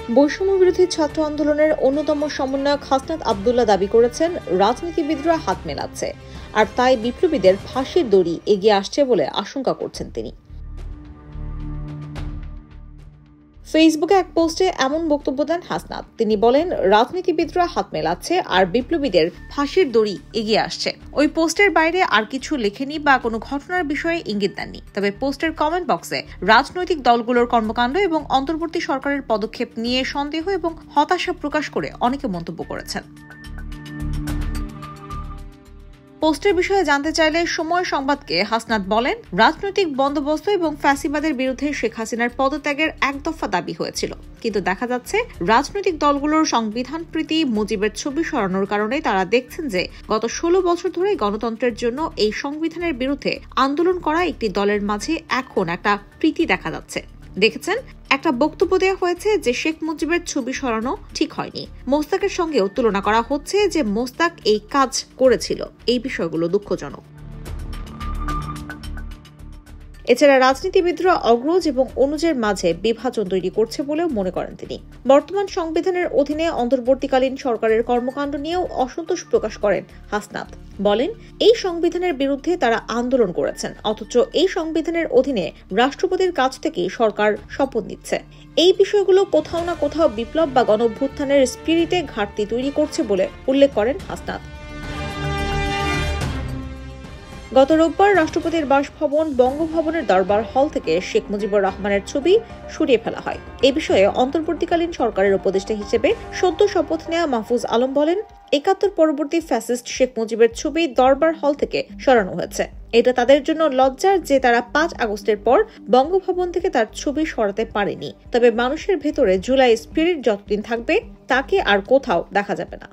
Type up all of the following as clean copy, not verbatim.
বৈষম্য বিরোধী ছাত্র আন্দোলনের অন্যতম সমন্বয়ক হাসনাত আব্দুল্লাহ দাবি করেছেন, রাজনীতিবিদরা হাত মেলাচ্ছে আর তাই বিপ্লবীদের ফাঁসির দড়ি এগিয়ে আসছে বলে আশঙ্কা করছেন তিনি। ফেসবুকে এক পোস্টে এমন বক্তব্য দেন হাসনাত। তিনি বলেন, রাজনীতিবিদরা হাত মেলাচ্ছে আর বিপ্লবীদের ফাঁসির দড়ি এগিয়ে আসছে। ওই পোস্টের বাইরে আর কিছু লেখেনি বা কোনো ঘটনার বিষয়ে ইঙ্গিত দেননি। তবে পোস্টের কমেন্ট বক্সে রাজনৈতিক দলগুলোর কর্মকাণ্ড এবং অন্তর্বর্তী সরকারের পদক্ষেপ নিয়ে সন্দেহ এবং হতাশা প্রকাশ করে অনেকে মন্তব্য করেছেন। পোস্টের বিষয়ে জানতে চাইলে সময় সংবাদকে হাসনাত বলেন, রাজনৈতিক বন্দোবস্ত এবং ফ্যাসিবাদের বিরুদ্ধে শেখ হাসিনার পদত্যাগের এক দফা দাবি হয়েছিল, কিন্তু দেখা যাচ্ছে রাজনৈতিক দলগুলোর সংবিধান প্রীতি মুজিবের ছবি সরানোর কারণে তারা দেখছেন যে গত 16 বছর ধরে গণতন্ত্রের জন্য এই সংবিধানের বিরুদ্ধে আন্দোলন করা একটি দলের মাঝে এখন একটা প্রীতি দেখা যাচ্ছে। দেখেছেন, একটা বক্তব্য দেওয়া হয়েছে যে শেখ মুজিবের ছবি সরানো ঠিক হয়নি। মোস্তাকের সঙ্গেও তুলনা করা হচ্ছে যে মোস্তাক এই কাজ করেছিল। এই বিষয়গুলো দুঃখজনক। এছাড়া রাজনীতিবিদরা অগ্রজ এবং অনুজের মাঝে বিভাজন তৈরি করছে বলেও মনে করেন তিনি। বর্তমান সংবিধানের অধীনে অন্তর্বর্তীকালীন সরকারের কর্মকাণ্ড নিয়েও অসন্তোষ প্রকাশ করেন হাসনাত। বলেন, এই সংবিধানের বিরুদ্ধে তারা আন্দোলন করেছেন, অথচ এই সংবিধানের অধীনে রাষ্ট্রপতির কাছ থেকেই সরকার শপথ নিচ্ছে। এই বিষয়গুলো কোথাও না কোথাও বিপ্লব বা গণঅভ্যুত্থানের স্পিরিটে ঘাটতি তৈরি করছে বলে উল্লেখ করেন হাসনাত। গত রোববার রাষ্ট্রপতির বাসভবন বঙ্গভবনের দরবার হল থেকে শেখ মুজিবুর রহমানের ছবি সরিয়ে ফেলা হয়। এ বিষয়ে অন্তর্বর্তীকালীন সরকারের উপদেষ্টা হিসেবে সদ্য শপথ নেওয়া মাহফুজ আলম বলেন, ৭১ পরবর্তী ফ্যাসিস্ট শেখ মুজিবের ছবি দরবার হল থেকে সরানো হয়েছে। এটা তাদের জন্য লজ্জার যে তারা ৫ আগস্টের পর বঙ্গভবন থেকে তার ছবি সরাতে পারেনি। তবে মানুষের ভেতরে জুলাই স্পিরিট যতদিন থাকবে তাকে আর কোথাও দেখা যাবে না।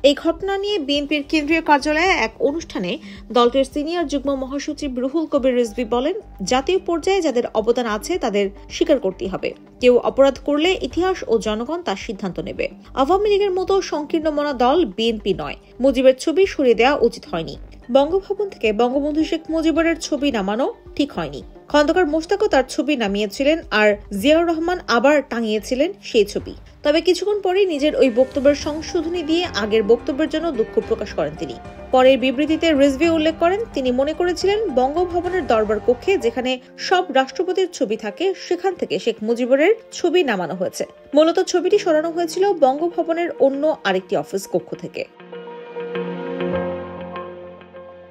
এই ঘটনা নিয়ে বিএনপির কেন্দ্রীয় কার্যালয়ে এক অনুষ্ঠানে দলটির সিনিয়র যুগ্ম মহাসচিব রুহুল কবির রিজভী বলেন, জাতীয় পর্যায়ে যাদের অবদান আছে তাদের স্বীকার করতে হবে। কেউ অপরাধ করলে ইতিহাস ও জনগণ তার সিদ্ধান্ত নেবে। আওয়ামী লীগের মতো সংকীর্ণ মনা দল বিএনপি নয়। মুজিবের ছবি সরিয়ে দেওয়া উচিত হয়নি। বঙ্গভবন থেকে বঙ্গবন্ধু শেখ মুজিবুরের ছবি নামানো ঠিক হয়নি। খন্দকার মোশতাকও তার ছবি নামিয়েছিলেন আর জিয়াউর রহমান আবার টাঙিয়েছিলেন সেই ছবি। তবে কিছুক্ষণ পরেই নিজের ওই বক্তব্যের সংশোধনী দিয়ে আগের বক্তব্যের জন্য দুঃখ প্রকাশ করেন তিনি। পরের বিবৃতিতে রিজভী উল্লেখ করেন, তিনি মনে করেছিলেন বঙ্গভবনের দরবার কক্ষে যেখানে সব রাষ্ট্রপতির ছবি থাকে সেখান থেকে শেখ মুজিবুরের ছবি নামানো হয়েছে। মূলত ছবিটি সরানো হয়েছিল বঙ্গভবনের অন্য আরেকটি অফিস কক্ষ থেকে।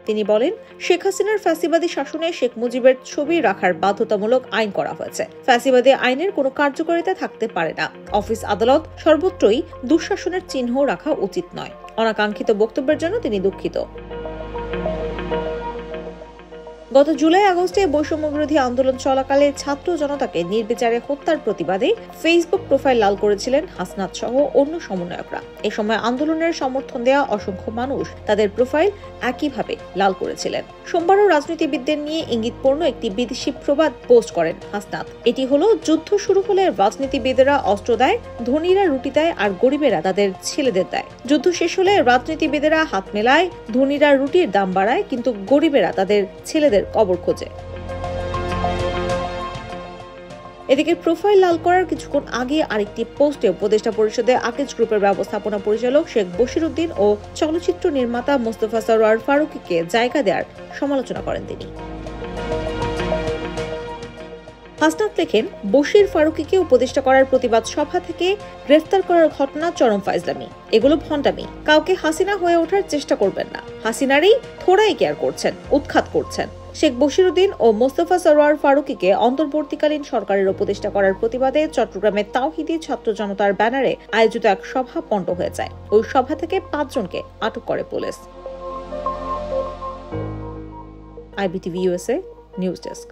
তিনি বলেন, শেখ হাসিনার ফ্যাসিবাদী শাসনে শেখ মুজিবের ছবি রাখার বাধ্যতামূলক আইন করা হয়েছে। ফ্যাসিবাদী আইনের কোনো কার্যকারিতা থাকতে পারে না। অফিস আদালত সর্বত্রই দুঃশাসনের চিহ্ন রাখা উচিত নয়। অনাকাঙ্ক্ষিত বক্তব্যের জন্য তিনি দুঃখিত। গত জুলাই আগস্টে বৈষম্য বিরোধী আন্দোলন চলাকালে ছাত্র জনতাকে নির্বিচারে হত্যার প্রতিবাদে ফেসবুক প্রোফাইল লাল করেছিলেন হাসনাত সহ অন্য সমন্বয়করা। এ সময় আন্দোলনের সমর্থন দেওয়া অসংখ্য মানুষ তাদের প্রোফাইল একইভাবে লাল করেছিলেন। সোমবারও রাজনীতিবিদদের নিয়ে ইঙ্গিতপূর্ণ একটি বিদেশি প্রবাদ পোস্ট করেন হাসনাত। এটি হলো, যুদ্ধ শুরু হলে রাজনীতিবিদেরা অস্ত্র দেয়, ধনীরা রুটি দেয় আর গরিবেরা তাদের ছেলেদের দেয়। যুদ্ধ শেষ হলে রাজনীতিবিদেরা হাত মেলায়, ধনীরা রুটির দাম বাড়ায়, কিন্তু গরিবেরা তাদের ছেলেদের কবর খোঁজে। এদিকে প্রোফাইল লাল করার কিছুক্ষণ আগে আরেকটি পোস্টে উপদেষ্টা পরিষদে আকিজ গ্রুপের ব্যবস্থাপনা পরিচালক শেখ বশির উদ্দিন ও চলচ্চিত্র নির্মাতা মোস্তফা সরোয়ার ফারুকীকে জায়গা দেওয়ার সমালোচনা করেন তিনি। হাসনাত লেখেন, বশির ফারুকীকে উপদেষ্টা করার প্রতিবাদ সভা থেকে গ্রেফতার করার ঘটনা চরম ফাইজলামি। এগুলো ভণ্ডামি। কাউকে হাসিনা হয়ে ওঠার চেষ্টা করবেন না। হাসিনারই থোড়াই কেয়ার করছেন, উৎখাত করছেন। শেখ বশির উদ্দিন ও মোস্তফা সরোয়ার ফারুকীকে অন্তর্বর্তীকালীন সরকারের উপদেষ্টা করার প্রতিবাদে চট্টগ্রামের তাওহিদি ছাত্র জনতার ব্যানারে আয়োজিত এক সভা পণ্ড হয়ে যায়। ওই সভা থেকে 5 জনকে আটক করে police. IBTV USA news desk.